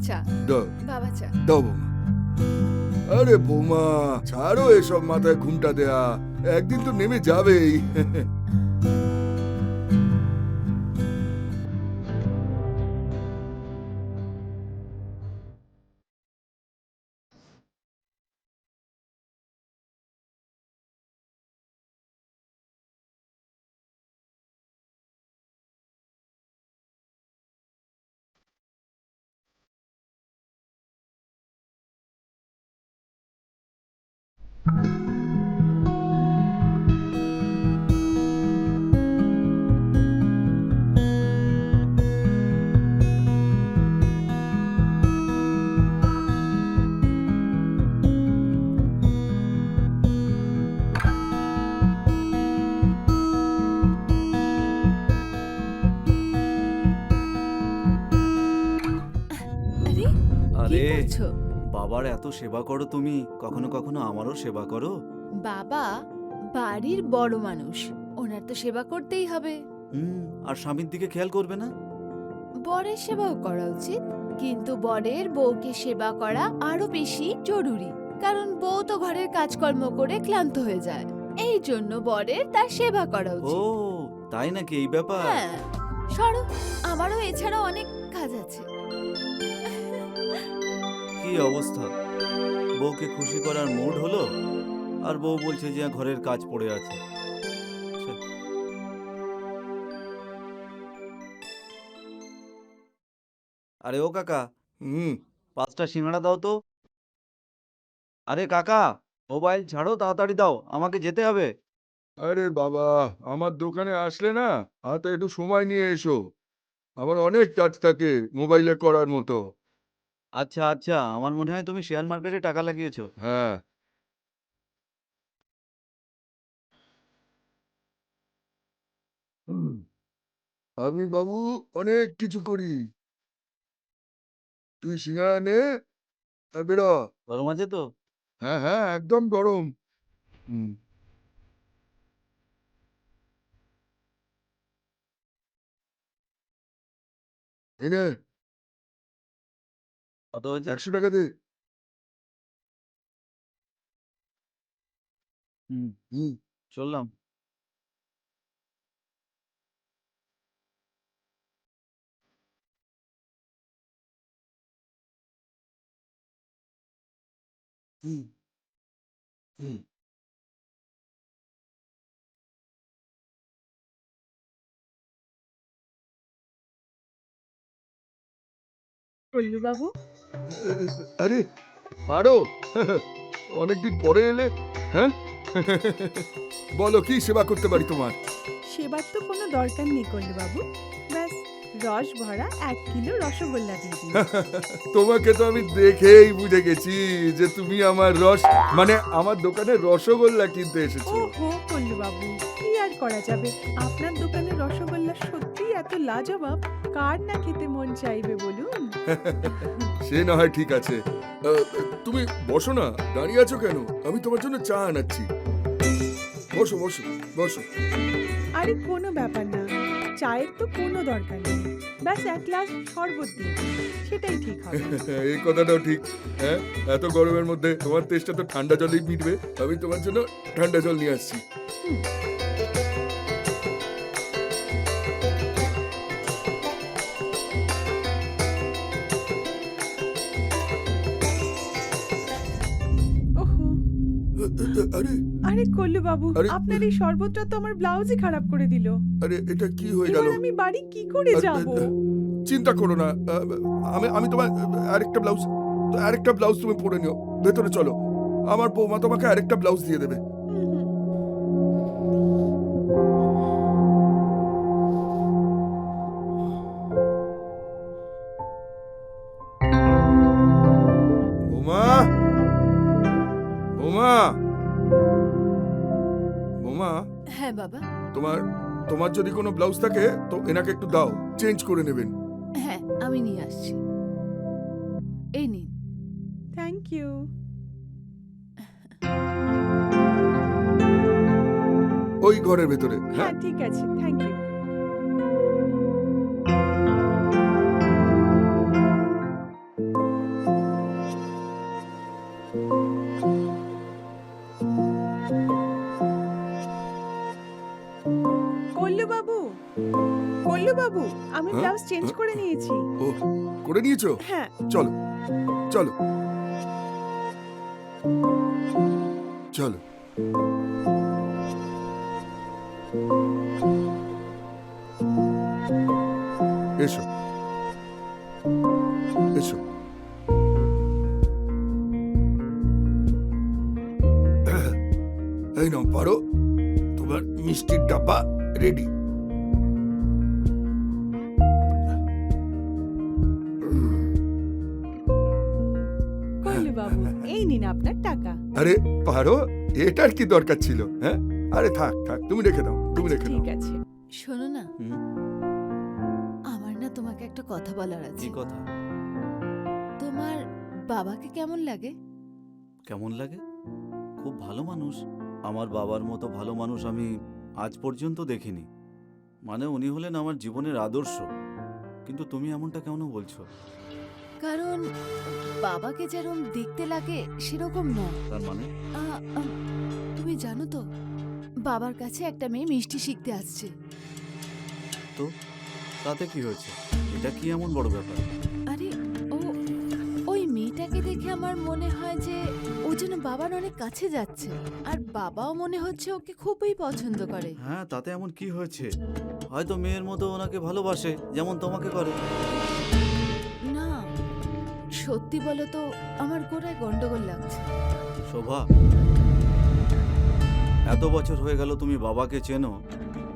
চা। দাও বাবা চা। দাও বৌমা। আরে বৌমা, ছাড়ো এসব মাথায় ঘুমটা দেয়া, একদিন তো নেমে যাবেই। আরে, কি আরে করছো? বাবার এত সেবা করো তুমি, কখনো কখনো আমারও সেবা করো। বাবা বাড়ির বড় মানুষ, ওনার তো সেবা করতেই হবে। আর স্বামীর দিকে খেয়াল করবে না? বরের সেবাও করা উচিত, কিন্তু বরের বউকে সেবা করা আরো বেশি জরুরি, কারণ বউ তো ঘরের কাজকর্ম করে ক্লান্ত হয়ে যায়। এই জন্য বরের তার সেবা করা ও উচিত। তাই নাকি, এই ব্যাপার? হ্যাঁ, সরো, আমারও এছাড়া অনেক কাজ আছে। কি অবস্থা, বউকে খুশি করার মুড হলো আর বউ বলছে যে ঘরের কাজ পড়ে আছে। ছে। আরে ও কাকা, হুম। 5টা সিঙ্গাড়া দাও তো। আরে কাকা, মোবাইল ছাড়ো, তাড়াতাড়ি দাও, আমাকে যেতে হবে। আরে বাবা, আমার দোকানে আসলে না হাতে একটু সময় নিয়ে এসো, আমার অনেক কাজ থাকে মোবাইলে করার মতো। আচ্ছা আচ্ছা, আমার মনে হয় তুমি শেয়ার মার্কেটে টাকা লাগিয়েছো। হ্যাঁ। হুম, আমি বাবু অনেক কিছু করি। তুই সিঙ্গারা নে আর বেরো। গরম আছে তো? হ্যাঁ হ্যাঁ, একদম গরম। হুম। এই নে, কত হয়েছে? 100 টাকা দে। হুম, হুম। চললাম। হুম। হুম। কল্লু বাবু, আরে পারো, অনেকদিন পরে এলে। হ্যাঁ, বলো কি সেবা করতে পারি তোমার? সেবার তো কোনো দরকার নেই কল্লু বাবু, ব্যাস রস ভরা 1 কিলো রসগোল্লা দিয়ে দিন। তোমাকে তো আমি দেখেই বুঝে গেছি যে তুমি আমার মানে আমার দোকানে রসগোল্লা কিনতে এসেছো। ওহো কল্লু বাবু, কি আর করা যাবে, আপনার দোকানের রসগোল্লা সত্যি এত লাজবাব, কার না খেতে মন চাইবে বলুন। সে না হয় ঠিক আছে, তুমি বসো না, দাঁড়িয়ে আছো কেন? আমি তোমার জন্য চা আনাচ্ছি। বসো বসো বসো। আরে কোনো ব্যাপার না, চায়ের তো কোনো দরকার নেই, ব্যাস 1 গ্লাস শরবত দিন, সেটাই ঠিক হবে। এই কথাটাও ঠিক। হ্যাঁ, এত গরমের মধ্যে তোমার তেষ্টা তো ঠান্ডা জলেই মিটবে, আমি তোমার জন্য ঠান্ডা জল নিয়ে আসছি। হুম, ওহো, আরে আরে কল্লু বাবু, আরে আপনার এই শরবতটা তো আমার ব্লাউজই খারাপ করে দিল। আরে এটা কি হয়ে গেল? এবার আমি বাড়ি কি করে আরে, যাব? চিন্তা করো না, আমি তোমার আরেকটা ব্লাউজ তুমি পরে নিও, ভেতরে চলো, আমার বৌমা তোমাকে আরেকটা ব্লাউজ দিয়ে দেবে। হুম, বৌমা, বৌমা, বৌমা, হ্যাঁ বাবা। তোমার তোমার যদি কোনো ব্লাউজ থাকে তো এনাকে একটু দাও, চেঞ্জ করে নেবেন। হ্যাঁ, আমি নিয়ে আসছি। এই নিন। Thank you. ওই ঘরের ভেতরে। হ্যাঁ হ্যাঁ, ঠিক আছে, থ্যাংক ইউ। কল্লু বাবু, কল্লু বাবু, আমি হ্যাঁ? ব্লাউজ চেঞ্জ করে নিয়েছি। ও করে নিয়েছো? হ্যাঁ, চলো চলো চলো। এসো এসো। এই নাও পারো, তোমার মিষ্টির ডাব্বা রেডি। কল্লু বাবু, এই নিন আপনার টাকা। আরে পারো, এটার কি দরকার ছিল? হ্যাঁ, আরে থাক থাক, তুমি রেখে দাও, তুমি আচ্ছা, রেখে দাও। ঠিক আছে। শোনো না, হুম, আমার না তোমাকে একটা কথা বলার কি আছে। কথা? তোমার বাবাকে কেমন লাগে? কেমন লাগে? খুব ভালো মানুষ। আমার বাবার মতো ভালো মানুষ আমি আজ পর্যন্ত দেখিনি। মানে উনি হলেন আমার জীবনের আদর্শ। কিন্তু তুমি এমনটা কেন বলছো? কারণ বাবাকে যেরকম দেখতে লাগে সেরকম নয়। তার মানে? আ, আ, তুমি জানো তো, বাবার কাছে একটা মেয়ে মিষ্টি শিখতে আসছে। তো তাতে কি হয়েছে? এটা কি এমন বড় ব্যাপার? আরে ও, ওই মেয়েটাকে দেখে আমার মনে হয় যে ও যেন বাবার অনেক কাছে যাচ্ছে, আর বাবাও মনে হচ্ছে ওকে খুবই পছন্দ করে। হ্যাঁ, তাতে এমন কি হয়েছে? হয়তো মেয়ের মতো ওনাকে ভালোবাসে, যেমন তোমাকে করে। না, সত্যি বলো তো আমার গোড়ায় গন্ডগোল লাগছে। শোভা, এত বছর হয়ে গেল তুমি বাবাকে চেনো,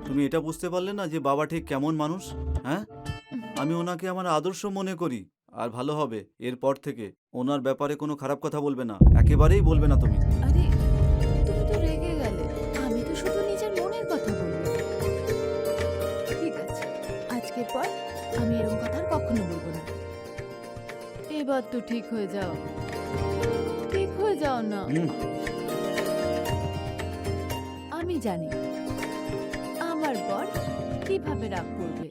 তুমি এটা বুঝতে পারলে না যে বাবা ঠিক কেমন মানুষ? হ্যাঁ, আমি ওনাকে আমার আদর্শ মনে করি। আর ভালো হবে এরপর থেকে ওনার ব্যাপারে কোনো খারাপ কথা বলবে না, একেবারেই বলবে না তুমি। আরে তুমি তো রেগে গেলে, আমি তো শুধু নিজের মনের কথা বলবো। ঠিক আছে, আজকের পর আমি এরকম কথা আর কখনো বলবো না। এবার তো ঠিক হয়ে যাও, ঠিক হয়ে যাও না। আমি জানি আমার বর কিভাবে রাগ করবে।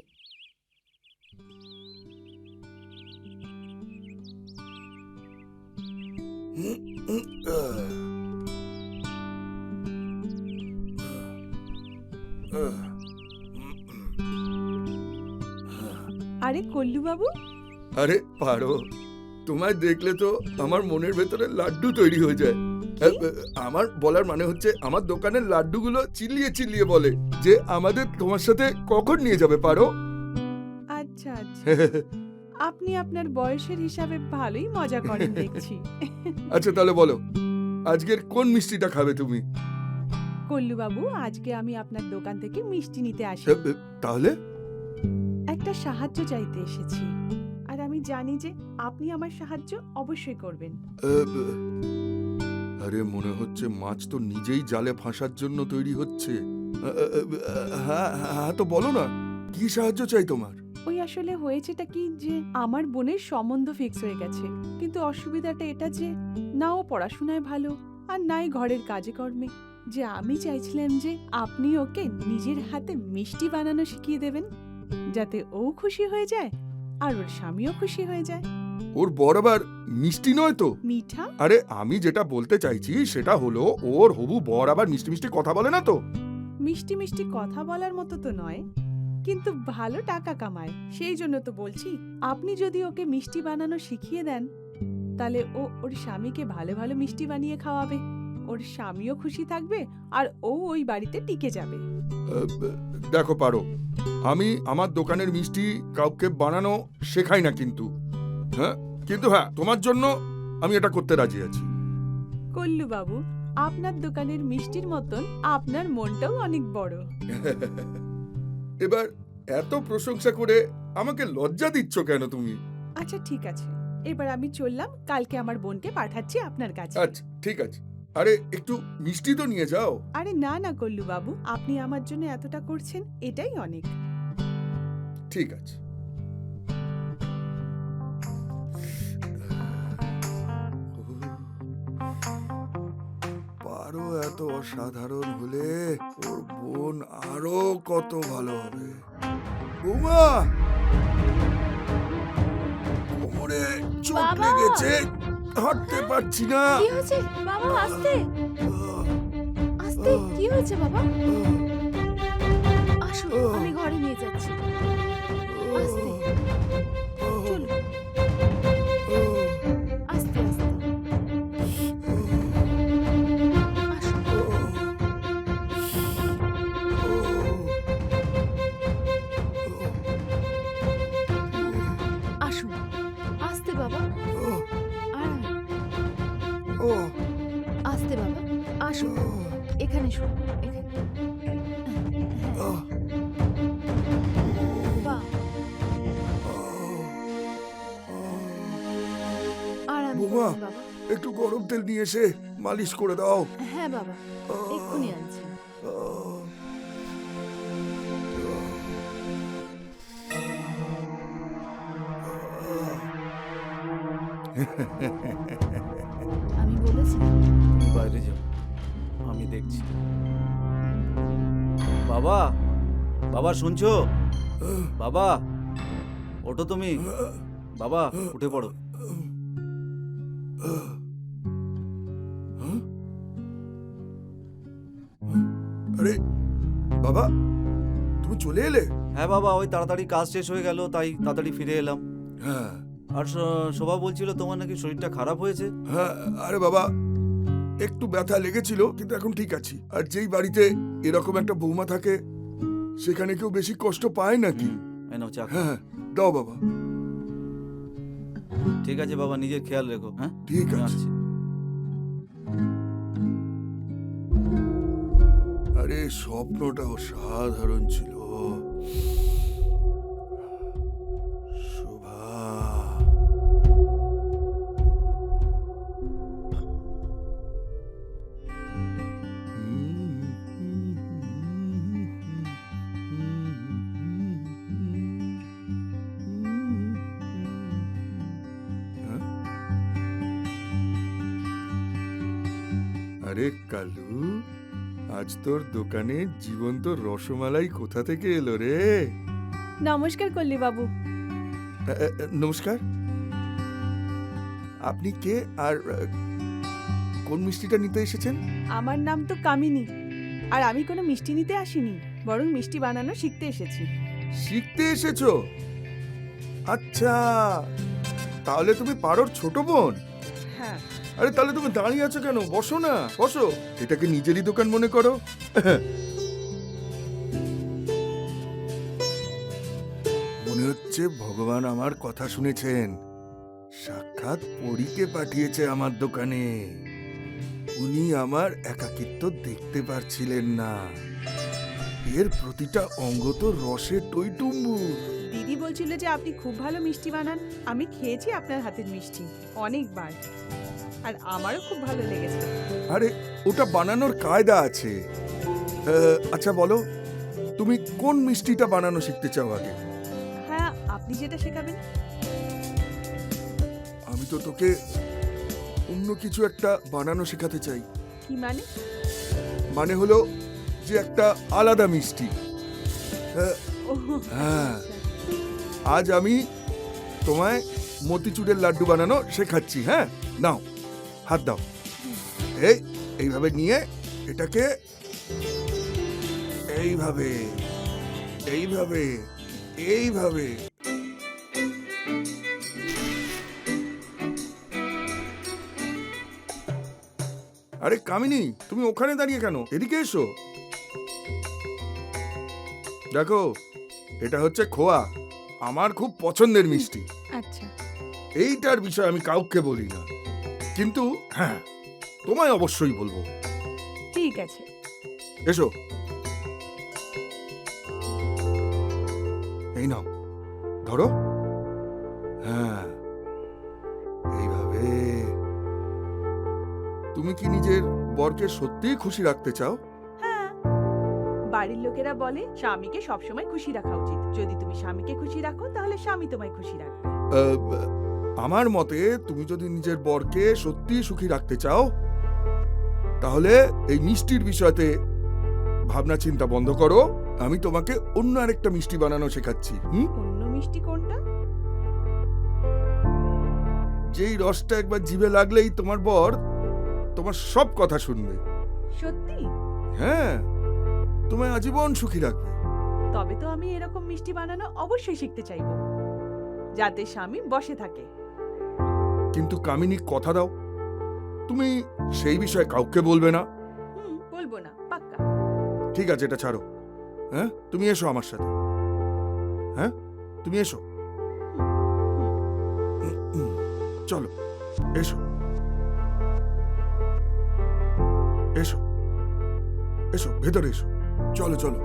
আরে কল্লু বাবু, আরে পারো, তোমায় দেখলে তো আমার মনের ভেতরে লাড্ডু তৈরি হয়ে যায়। আমার বলার মানে হচ্ছে আমার দোকানের লাড্ডুগুলো চিল্লিয়ে চিল্লিয়ে বলে যে আমাদের তোমার সাথে কখন নিয়ে যাবে পারো। আচ্ছা আচ্ছা, আপনি আপনার বয়সের হিসাবে ভালোই মজা করেন দেখছি। আচ্ছা তাহলে বলো, আজকের কোন মিষ্টিটা খাবে তুমি? কল্লু বাবু, আজকে আমি আপনার দোকান থেকে মিষ্টি নিতে আসি। তাহলে একটা সাহায্য চাইতে এসেছি, আর আমি জানি যে আপনি আমার সাহায্য অবশ্যই করবেন। আরে মনে হচ্ছে মাছ তো নিজেই জালে ফাঁসার জন্য তৈরি হচ্ছে। হ্যাঁ হ্যাঁ, তো বলো না, কি সাহায্য চাই তোমার? ওই আসলে হয়েছেটা কি যে আমার বোনের সম্বন্ধ ফিক্স হয়ে গেছে, কিন্তু অসুবিধাটা এটা যে না ও পড়াশোনায় ভালো আর নাই ঘরের কাজে কর্মে, যে আমি চাইছিলাম যে আপনি ওকে নিজের হাতে মিষ্টি বানানো শিখিয়ে দেবেন, যাতে ও খুশি হয়ে যায় আর ওর স্বামীও খুশি হয়ে যায়। ওর বর আবার মিষ্টি নয় তো? মিঠা? আরে আমি যেটা বলতে চাইছি সেটা হলো ওর হবু বর আবার মিষ্টি মিষ্টি কথা বলে না তো? মিষ্টি মিষ্টি কথা বলার মতো তো নয়, কিন্তু ভালো টাকা কামায়, সেই জন্য তো বলছি আপনি যদি ওকে মিষ্টি বানানো শিখিয়ে দেন, তাহলে ও ওর স্বামীকে ভালো ভালো মিষ্টি বানিয়ে খাওয়াবে, ওর স্বামীও খুশি থাকবে আর ও ওই বাড়িতে টিকে যাবে। দেখো পারো, আমি আমার দোকানের মিষ্টি কাউকে বানানো শেখাই না কিন্তু। হ্যাঁ, কিন্তু হ্যাঁ, তোমার জন্য আমি এটা করতে রাজি আছি। কল্লু বাবু, আপনার দোকানের মিষ্টির মতন আপনার মনটাও অনেক বড়। এবার এত প্রশংসা করে আমাকে লজ্জা দিচ্ছ কেন তুমি? আচ্ছা ঠিক আছে, এবার আমি চললাম, কালকে আমার বোনকে পাঠাচ্ছি আপনার কাছে। আচ্ছা ঠিক আছে, আরে একটু মিষ্টি তো নিয়ে যাও। আরে না না কল্লু বাবু, আপনি আমার জন্য এতটা করছেন, এটাই অনেক। ঠিক আছে। পারো এত অসাধারণ হলে ওর বোন আরো কত ভালো হবে। বৌমা, কোমরে চোট বাবা! লেগেছে, হাঁটতে পারছি না। কি হয়েছে বাবা? আস্তে হয়েছে বাবা? আসো, আমি ঘরে নিয়ে যাচ্ছি। আস্তে, চলো, আস্তে আস্তে। আসো। আসুন, আস্তে বাবা, আরামে। আস্তে বাবা, আসুন, এখানে শুন, এখানে। বাহ, আরাম বৌমা, করুন বাবা। একটু গরম তেল নিয়ে এসে মালিশ করে দাও। হ্যাঁ বাবা, এক্ষুনি আনছি। আমি বলেছি না? তুমি বাইরে যাও, আমি দেখছি। বাবা, বাবা শুনছো? বাবা, ওঠো তুমি। বাবা, উঠে পড়ো। আরে বাবা, তুমি চলে এলে? হ্যাঁ বাবা, ওই তাড়াতাড়ি কাজ শেষ হয়ে গেল, তাই তাড়াতাড়ি ফিরে এলাম। হ্যাঁ আর শোভা বলছিল তোমার নাকি শরীরটা খারাপ হয়েছে। হ্যাঁ, আরে বাবা, একটু ব্যথা লেগেছিল, কিন্তু এখন ঠিক আছি। আর যেই বাড়িতে এরকম একটা বৌমা থাকে, সেখানে কেউ বেশি কষ্ট পায় নাকি? এই নাও চা খাও। হ্যাঁ, দাও বাবা। ঠিক আছে বাবা, নিজের খেয়াল রেখো। হ্যাঁ, ঠিক আমি আছে। আসছি। আরে স্বপ্নটা অসাধারণ ছিল। শোভা, আরে কালু, আজ তোর দোকানে জীবন্ত রসমালাই কোথা থেকে এলো রে? নমস্কার কল্লি বাবু। নমস্কার। আপনি কে আর কোন মিষ্টিটা নিতে এসেছেন? আমার নাম তো কামিনী, আর আমি কোনো মিষ্টি নিতে আসিনি, বরং মিষ্টি বানানো শিখতে এসেছি। শিখতে এসেছো? আচ্ছা, তাহলে তুমি পারোর ছোট বোন? হ্যাঁ। আরে তাহলে তুমি দাঁড়িয়ে আছো কেন? বসো না, বসো। এটাকে নিজেরই দোকান মনে করো। মনে হচ্ছে ভগবান আমার কথা শুনেছেন, সাক্ষাৎ পরীকে পাঠিয়েছে আমার দোকানে। উনি আমার একাকিত্ব দেখতে পারছিলেন না। এর প্রতিটা অঙ্গ তো রসে টইটুম্বুর। দিদি বলছিল যে আপনি খুব ভালো মিষ্টি বানান। আমি খেয়েছি আপনার হাতের মিষ্টি অনেকবার, আর আমারও খুব ভালো লেগেছে। আরে ওটা বানানোর কায়দা আছে। আচ্ছা বলো, তুমি কোন মিষ্টিটা বানানো শিখতে চাও আগে? হ্যাঁ, আপনি যেটা শেখাবেন। আমি তো তোকে অন্য কিছু একটা বানানো শেখাতে চাই। কি মানে? মানে হলো যে একটা আলাদা মিষ্টি। ও, হ্যাঁ। আচ্ছা। আজ আমি তোমায় মতিচুরের লাড্ডু বানানো শেখাচ্ছি। হ্যাঁ, নাও, হাত দাও। এইভাবে নিয়ে এটাকে এইভাবে এইভাবে এইভাবে আরে কামিনী, তুমি ওখানে দাঁড়িয়ে কেন? এদিকে এসো। দেখো, এটা হচ্ছে খোয়া, আমার খুব পছন্দের মিষ্টি। আচ্ছা। এইটার বিষয়ে আমি কাউকে বলি না, কিন্তু হ্যাঁ, তোমায় অবশ্যই বলবো। ঠিক আছে। এসো, এই নাও, ধরো। হ্যাঁ, এইভাবে। তুমি কি নিজের বরকে সত্যিই খুশি রাখতে চাও? হ্যাঁ, বাড়ির লোকেরা বলে স্বামীকে সবসময় খুশি রাখা উচিত। যদি তুমি স্বামীকে খুশি রাখো, তাহলে স্বামী তোমায় খুশি রাখবে। আমার মতে তুমি যদি নিজের বরকে সত্যিই সুখী রাখতে চাও, তাহলে এই মিষ্টির বিষয়তে ভাবনা চিন্তা বন্ধ করো। আমি তোমাকে অন্য আরেকটা মিষ্টি বানানো শেখাচ্ছি। অন্য মিষ্টি কোনটা? যেই রসটা একবার জিভে লাগলেই তোমার বর তোমার সব কথা শুনবে। সত্যি? হ্যাঁ, তোমায় আজীবন সুখী রাখবে। তবে তো আমি এরকম মিষ্টি বানানো অবশ্যই শিখতে চাইবো, যাতে স্বামী বসে থাকে। কিন্তু কামিনী, কথা দাও, তুমি সেই বিষয়ে কাউকে বলবে না। বলবো না, পাক্কা। ঠিক আছে, এটা ছাড়ো। হ্যাঁ, তুমি এসো আমার সাথে। হ্যাঁ, তুমি এসো। চলো, এসো এসো এসো, ভেতরে এসো। চলো চলো।